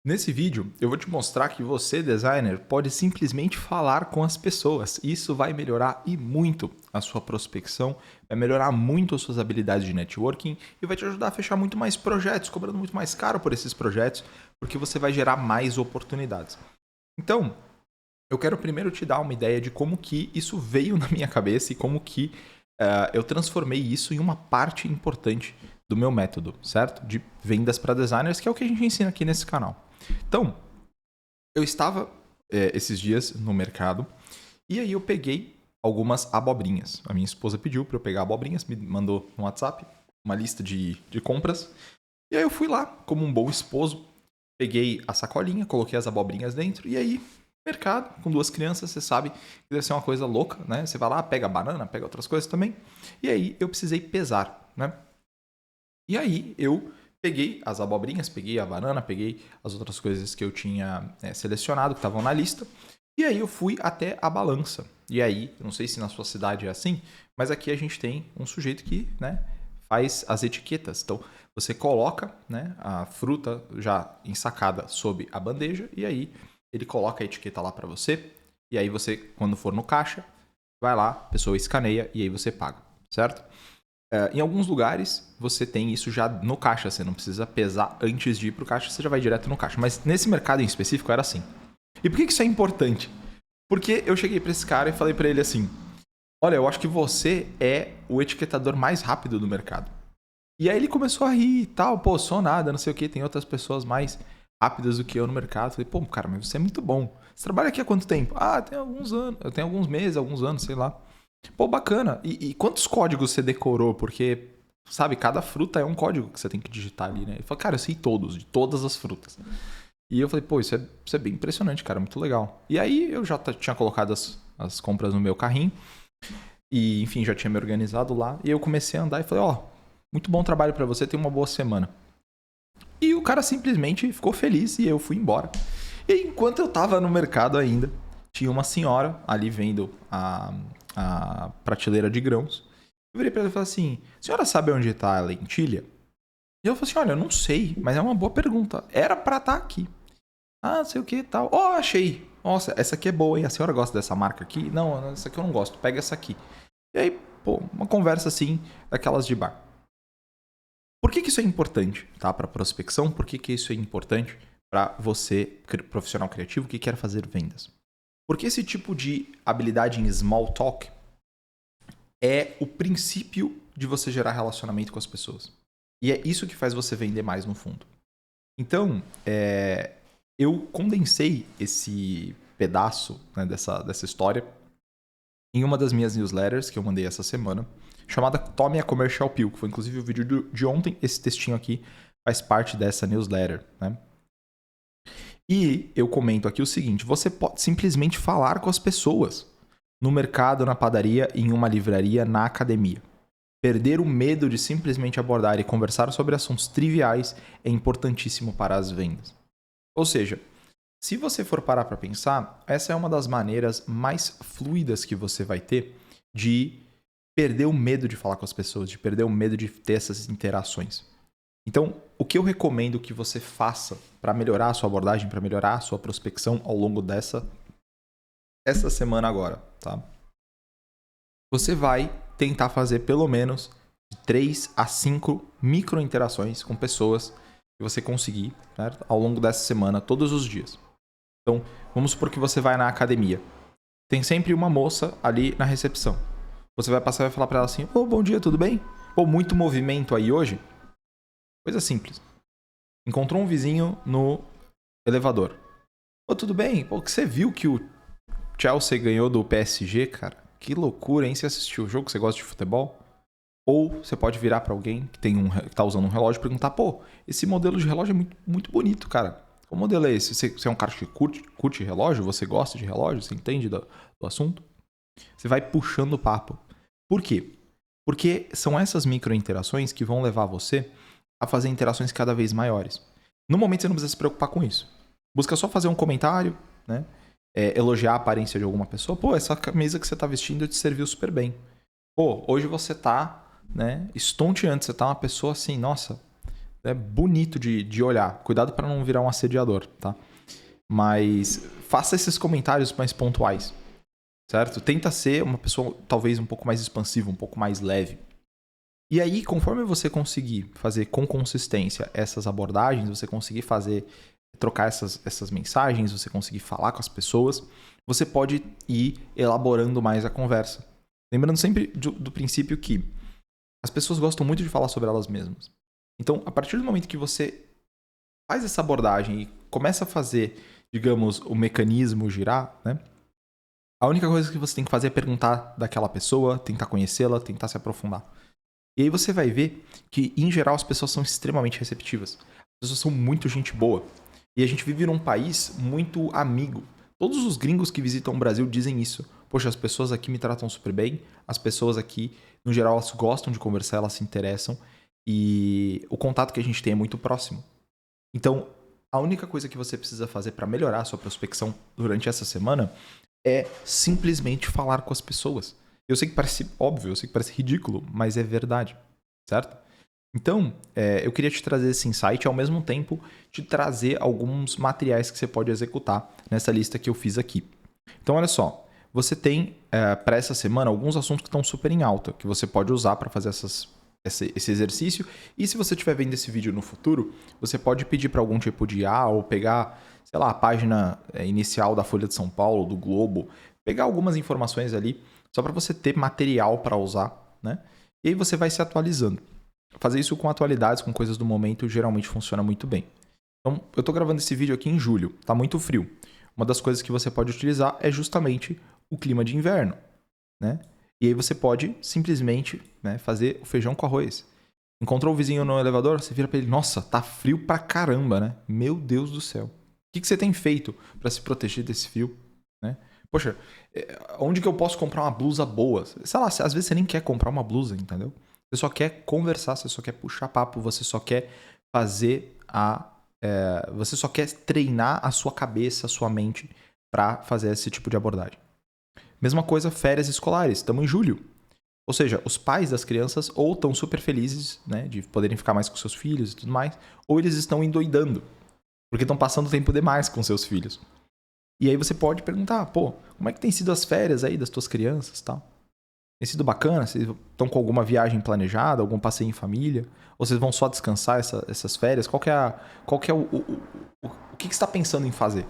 Nesse vídeo, eu vou te mostrar que você, designer, pode simplesmente falar com as pessoas. Isso vai melhorar e muito a sua prospecção, vai melhorar muito as suas habilidades de networking e vai te ajudar a fechar muito mais projetos, cobrando muito mais caro por esses projetos, porque você vai gerar mais oportunidades. Então, eu quero primeiro te dar uma ideia de como que isso veio na minha cabeça e como que eu transformei isso em uma parte importante do meu método, certo? De vendas para designers, que é o que a gente ensina aqui nesse canal. Então, eu estava esses dias no mercado e aí eu peguei algumas abobrinhas. A minha esposa pediu para eu pegar abobrinhas, me mandou no WhatsApp uma lista de compras. E aí eu fui lá, como um bom esposo, peguei a sacolinha, coloquei as abobrinhas dentro e aí, mercado, com duas crianças, você sabe que deve ser uma coisa louca, né? Você vai lá, pega banana, pega outras coisas também. E aí eu precisei pesar, né? E aí eu peguei as abobrinhas, peguei a banana, peguei as outras coisas que eu tinha selecionado, que estavam na lista. E aí eu fui até a balança. E aí, não sei se na sua cidade é assim, mas aqui a gente tem um sujeito que, né, faz as etiquetas. Então, você coloca, né, a fruta já ensacada sob a bandeja e aí ele coloca a etiqueta lá para você. E aí você, quando for no caixa, vai lá, a pessoa escaneia e aí você paga, certo? Em alguns lugares você tem isso já no caixa, você não precisa pesar antes de ir pro caixa, você já vai direto no caixa. Mas nesse mercado em específico era assim. E por que isso é importante? Porque eu cheguei pra esse cara e falei pra ele assim: olha, eu acho que você é o etiquetador mais rápido do mercado. E aí ele começou a rir e tal, pô, sou nada, não sei o que, tem outras pessoas mais rápidas do que eu no mercado. Falei, pô, cara, mas você é muito bom. Você trabalha aqui há quanto tempo? Ah, tem alguns anos, eu tenho alguns meses, alguns anos, sei lá. Pô, bacana. E quantos códigos você decorou? Porque, sabe, cada fruta é um código que você tem que digitar ali, né? Ele falou, cara, eu sei todos, de todas as frutas. E eu falei, pô, isso é bem impressionante, cara, muito legal. E aí eu já tinha colocado as compras no meu carrinho. E, enfim, já tinha me organizado lá. E eu comecei a andar e falei, ó, muito bom trabalho pra você, tenha uma boa semana. E o cara simplesmente ficou feliz e eu fui embora. E enquanto eu tava no mercado ainda, tinha uma senhora ali vendo a prateleira de grãos. Eu virei pra ela e falei assim, senhora sabe onde tá a lentilha? E ela falou assim, olha, eu não sei, mas é uma boa pergunta. Era pra estar aqui. Ah, não sei o que e tal. Ó, achei. Nossa, essa aqui é boa, hein? A senhora gosta dessa marca aqui? Não, essa aqui eu não gosto. Pega essa aqui. E aí, pô, uma conversa assim, daquelas de bar. Por que isso é importante, tá? Para prospecção, por que isso é importante para você, profissional criativo, que quer fazer vendas? Porque esse tipo de habilidade em small talk é o princípio de você gerar relacionamento com as pessoas. E é isso que faz você vender mais no fundo. Então, eu condensei esse pedaço, né, dessa história em uma das minhas newsletters que eu mandei essa semana, chamada Tome a Commercial Pill, que foi inclusive o vídeo de ontem. Esse textinho aqui faz parte dessa newsletter, né? E eu comento aqui o seguinte, você pode simplesmente falar com as pessoas no mercado, na padaria, em uma livraria, na academia. Perder o medo de simplesmente abordar e conversar sobre assuntos triviais é importantíssimo para as vendas. Ou seja, se você for parar para pensar, essa é uma das maneiras mais fluidas que você vai ter de perder o medo de falar com as pessoas, de perder o medo de ter essas interações. Então, o que eu recomendo que você faça para melhorar a sua abordagem, para melhorar a sua prospecção ao longo essa semana agora, tá? Você vai tentar fazer pelo menos de 3 a 5 micro interações com pessoas que você conseguir, certo? Ao longo dessa semana, todos os dias. Então, vamos supor que você vai na academia. Tem sempre uma moça ali na recepção. Você vai passar e vai falar para ela assim, ô, bom dia, tudo bem? Pô, muito movimento aí hoje? Coisa simples. Encontrou um vizinho no elevador. Ô, tudo bem? Pô, que você viu que o Chelsea ganhou do PSG, cara? Que loucura, hein? Você assistiu o jogo? Você gosta de futebol? Ou você pode virar para alguém que tá usando um relógio e perguntar, pô, esse modelo de relógio é muito, muito bonito, cara. Qual modelo é esse? Você é um cara que curte relógio? Você gosta de relógio? Você entende do assunto? Você vai puxando o papo. Por quê? Porque são essas micro interações que vão levar você a fazer interações cada vez maiores. No momento você não precisa se preocupar com isso. Busca só fazer um comentário, né? Elogiar a aparência de alguma pessoa. Pô, essa camisa que você tá vestindo te serviu super bem. Pô, hoje você tá, né, estonteante. Você tá uma pessoa assim, nossa, bonito de olhar. Cuidado para não virar um assediador, tá? Mas faça esses comentários mais pontuais, certo? Tenta ser uma pessoa talvez um pouco mais expansiva, um pouco mais leve. E aí, conforme você conseguir fazer com consistência essas abordagens, você conseguir trocar essas mensagens, você conseguir falar com as pessoas, você pode ir elaborando mais a conversa. Lembrando sempre do princípio que as pessoas gostam muito de falar sobre elas mesmas. Então, a partir do momento que você faz essa abordagem e começa a fazer, digamos, o mecanismo girar, né? A única coisa que você tem que fazer é perguntar daquela pessoa, tentar conhecê-la, tentar se aprofundar. E aí você vai ver que, em geral, as pessoas são extremamente receptivas. As pessoas são muito gente boa. E a gente vive num país muito amigo. Todos os gringos que visitam o Brasil dizem isso. Poxa, as pessoas aqui me tratam super bem. As pessoas aqui, no geral, elas gostam de conversar, elas se interessam. E o contato que a gente tem é muito próximo. Então, a única coisa que você precisa fazer para melhorar a sua prospecção durante essa semana é simplesmente falar com as pessoas. Eu sei que parece óbvio, eu sei que parece ridículo, mas é verdade, certo? Então, eu queria te trazer esse insight e, ao mesmo tempo, te trazer alguns materiais que você pode executar nessa lista que eu fiz aqui. Então, olha só, você tem, para essa semana, alguns assuntos que estão super em alta, que você pode usar para fazer esse exercício. E se você estiver vendo esse vídeo no futuro, você pode pedir para algum tipo de IA ou pegar, sei lá, a página inicial da Folha de São Paulo, do Globo, pegar algumas informações ali, só para você ter material para usar, né? E aí você vai se atualizando. Fazer isso com atualidades, com coisas do momento, geralmente funciona muito bem. Então, eu estou gravando esse vídeo aqui em julho, tá muito frio. Uma das coisas que você pode utilizar é justamente o clima de inverno, né? E aí você pode simplesmente, né, fazer o feijão com arroz. Encontrou o vizinho no elevador, você vira para ele, nossa, tá frio pra caramba, né? Meu Deus do céu. O que você tem feito para se proteger desse frio, né? Poxa, onde que eu posso comprar uma blusa boa? Sei lá, às vezes você nem quer comprar uma blusa, entendeu? Você só quer conversar, você só quer puxar papo, você só quer fazer você só quer treinar a sua cabeça, a sua mente para fazer esse tipo de abordagem. Mesma coisa, férias escolares. Estamos em julho. Ou seja, os pais das crianças ou estão super felizes, né, de poderem ficar mais com seus filhos e tudo mais, ou eles estão endoidando, porque estão passando tempo demais com seus filhos. E aí você pode perguntar, pô, como é que tem sido as férias aí das tuas crianças, tal? Tem sido bacana? Vocês estão com alguma viagem planejada, algum passeio em família? Ou vocês vão só descansar essas férias? Qual que é o que você está pensando em fazer?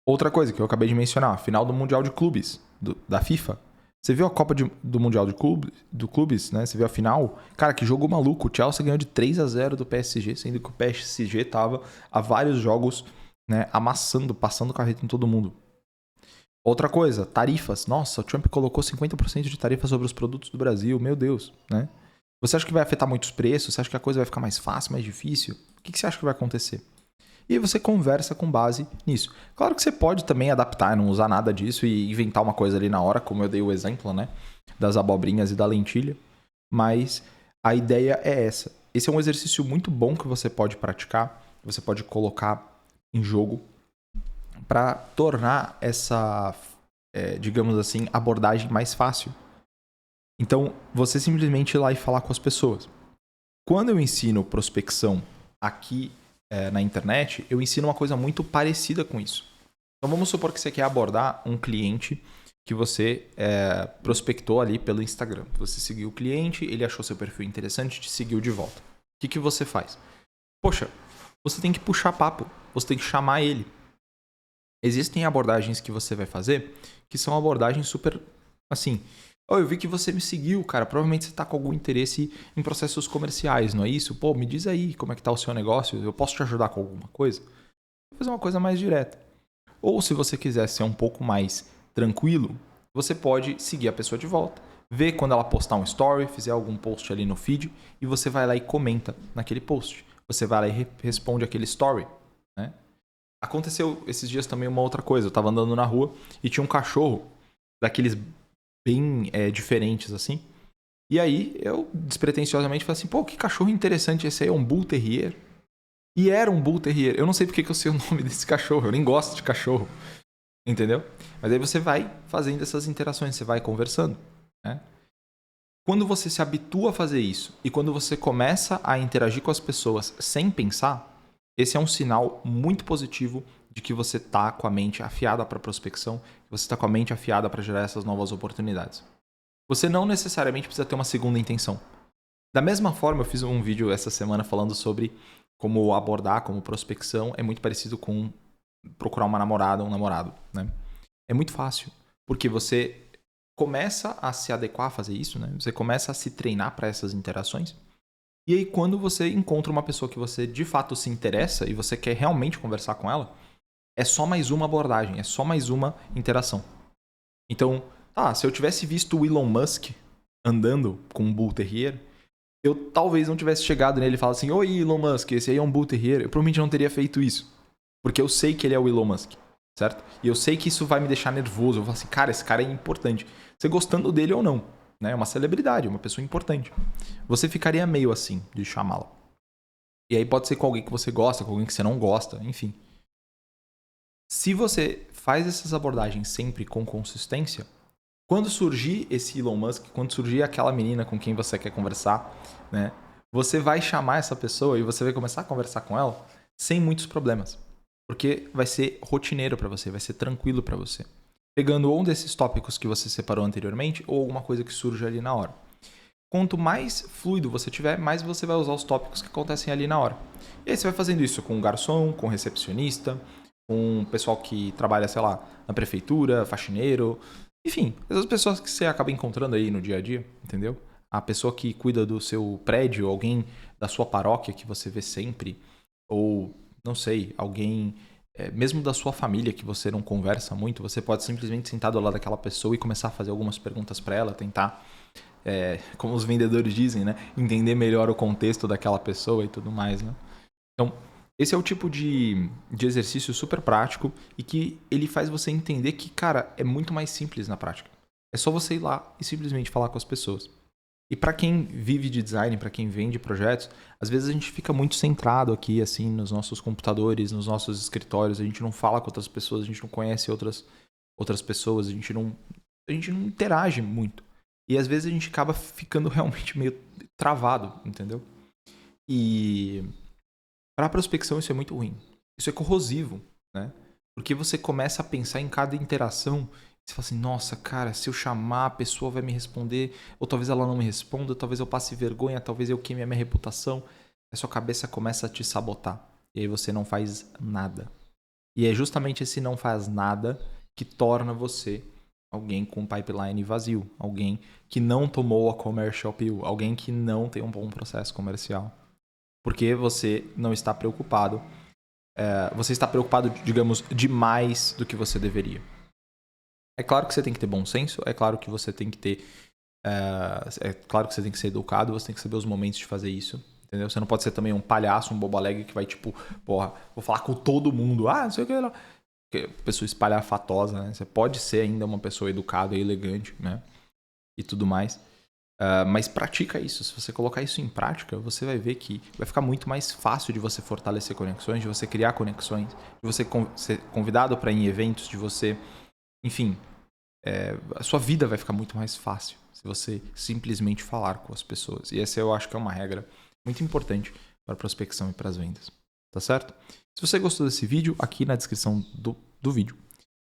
Outra coisa que eu acabei de mencionar, final do Mundial de Clubes, da FIFA. Você viu a Copa do Mundial do Clubes, né? Você viu a final? Cara, que jogo maluco. O Chelsea ganhou de 3-0 do PSG, sendo que o PSG tava há vários jogos, né, amassando, passando carreta em todo mundo. Outra coisa, tarifas. Nossa, o Trump colocou 50% de tarifa sobre os produtos do Brasil. Meu Deus, né? Você acha que vai afetar muitos preços? Você acha que a coisa vai ficar mais fácil, mais difícil? O que você acha que vai acontecer? E aí você conversa com base nisso. Claro que você pode também adaptar, não usar nada disso e inventar uma coisa ali na hora, como eu dei o exemplo, né? Das abobrinhas e da lentilha. Mas a ideia é essa. Esse é um exercício muito bom que você pode praticar, você pode colocar em jogo para tornar essa, digamos assim, abordagem mais fácil. Então, você simplesmente ir lá e falar com as pessoas. Quando eu ensino prospecção aqui na internet, eu ensino uma coisa muito parecida com isso. Então vamos supor que você quer abordar um cliente que você prospectou ali pelo Instagram. Você seguiu o cliente, ele achou seu perfil interessante e te seguiu de volta. O que você faz? Poxa, você tem que puxar papo, você tem que chamar ele. Existem abordagens que você vai fazer que são abordagens super assim... Oh, eu vi que você me seguiu, cara. Provavelmente você está com algum interesse em processos comerciais, não é isso? Pô, me diz aí como é que tá o seu negócio. Eu posso te ajudar com alguma coisa? Vou fazer uma coisa mais direta. Ou se você quiser ser um pouco mais tranquilo, você pode seguir a pessoa de volta, ver quando ela postar um story, fizer algum post ali no feed, e você vai lá e comenta naquele post. Você vai lá e responde aquele story, né? Aconteceu esses dias também uma outra coisa. Eu estava andando na rua e tinha um cachorro daqueles bem diferentes, assim. E aí, eu despretensiosamente falei assim, pô, que cachorro interessante esse aí, é um Bull Terrier. E era um Bull Terrier. Eu não sei porque que eu sei o nome desse cachorro, eu nem gosto de cachorro. Entendeu? Mas aí você vai fazendo essas interações, você vai conversando, né? Quando você se habitua a fazer isso e quando você começa a interagir com as pessoas sem pensar, esse é um sinal muito positivo de que você está com a mente afiada para prospecção, que você está com a mente afiada para gerar essas novas oportunidades. Você não necessariamente precisa ter uma segunda intenção. Da mesma forma, eu fiz um vídeo essa semana falando sobre como abordar, como prospecção é muito parecido com procurar uma namorada ou um namorado, né? É muito fácil, porque você começa a se adequar a fazer isso, né? Você começa a se treinar para essas interações. E aí, quando você encontra uma pessoa que você de fato se interessa e você quer realmente conversar com ela, é só mais uma abordagem, é só mais uma interação. Então, se eu tivesse visto o Elon Musk andando com um Bull Terrier, eu talvez não tivesse chegado nele e falado assim: oi, Elon Musk, esse aí é um Bull Terrier. Eu provavelmente não teria feito isso. Porque eu sei que ele é o Elon Musk, certo? E eu sei que isso vai me deixar nervoso. Eu vou falar assim, cara, esse cara é importante. Você gostando dele ou não, né? É uma celebridade, uma pessoa importante. Você ficaria meio assim de chamá-la. E aí pode ser com alguém que você gosta, com alguém que você não gosta, enfim. Se você faz essas abordagens sempre com consistência, quando surgir esse Elon Musk, quando surgir aquela menina com quem você quer conversar, né? Você vai chamar essa pessoa e você vai começar a conversar com ela sem muitos problemas. Porque vai ser rotineiro para você, vai ser tranquilo para você. Pegando um desses tópicos que você separou anteriormente ou alguma coisa que surge ali na hora. Quanto mais fluido você tiver, mais você vai usar os tópicos que acontecem ali na hora. E aí você vai fazendo isso com o garçom, com o recepcionista, com o pessoal que trabalha, sei lá, na prefeitura, faxineiro, enfim, essas pessoas que você acaba encontrando aí no dia a dia, entendeu? A pessoa que cuida do seu prédio, alguém da sua paróquia que você vê sempre, ou, não sei, alguém mesmo da sua família que você não conversa muito, você pode simplesmente sentar do lado daquela pessoa e começar a fazer algumas perguntas para ela, tentar, como os vendedores dizem, né? Entender melhor o contexto daquela pessoa e tudo mais, né? Então, esse é o tipo de exercício super prático e que ele faz você entender que, cara, é muito mais simples na prática. É só você ir lá e simplesmente falar com as pessoas. E para quem vive de design, para quem vende projetos, às vezes a gente fica muito centrado aqui, assim, nos nossos computadores, nos nossos escritórios, a gente não fala com outras pessoas, a gente não conhece outras pessoas, a gente não interage muito. E às vezes a gente acaba ficando realmente meio travado, entendeu? E para a prospecção isso é muito ruim. Isso é corrosivo, né? Porque você começa a pensar em cada interação. Você fala assim, nossa, cara, se eu chamar, a pessoa vai me responder, ou talvez ela não me responda, talvez eu passe vergonha, talvez eu queime a minha reputação. A sua cabeça começa a te sabotar. E aí você não faz nada. E é justamente esse não faz nada que torna você alguém com pipeline vazio. Alguém que não tomou a commercial pill. Alguém que não tem um bom processo comercial. Porque você não está preocupado. Você está preocupado, digamos, demais do que você deveria. É claro que você tem que ter bom senso, é claro que você tem que ter. É claro que você tem que ser educado, você tem que saber os momentos de fazer isso. Entendeu? Você não pode ser também um palhaço, um bobo alegre que vai, tipo, porra, vou falar com todo mundo. Não sei o que lá. Pessoa espalhafatosa, né? Você pode ser ainda uma pessoa educada e elegante, né? E tudo mais. Mas pratica isso. Se você colocar isso em prática, você vai ver que vai ficar muito mais fácil de você fortalecer conexões, de você criar conexões, de você ser convidado para ir em eventos, de você... Enfim, a sua vida vai ficar muito mais fácil se você simplesmente falar com as pessoas. E essa eu acho que é uma regra muito importante para a prospecção e para as vendas. Tá certo? Se você gostou desse vídeo, aqui na descrição do vídeo,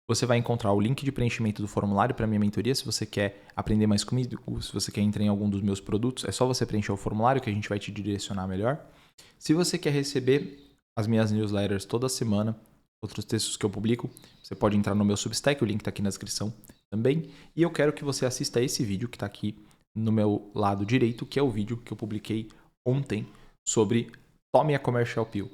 você vai encontrar o link de preenchimento do formulário para minha mentoria. Se você quer aprender mais comigo, se você quer entrar em algum dos meus produtos, é só você preencher o formulário que a gente vai te direcionar melhor. Se você quer receber as minhas newsletters toda semana, outros textos que eu publico, você pode entrar no meu Substack, o link está aqui na descrição também. E eu quero que você assista esse vídeo que está aqui no meu lado direito, que é o vídeo que eu publiquei ontem sobre Tome a Commercial Pill.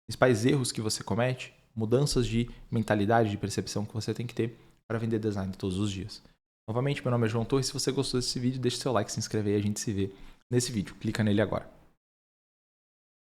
Principais erros que você comete, mudanças de mentalidade, de percepção que você tem que ter para vender design todos os dias. Novamente, meu nome é João Torres. Se você gostou desse vídeo, deixe seu like, se inscreve e a gente se vê nesse vídeo. Clica nele agora.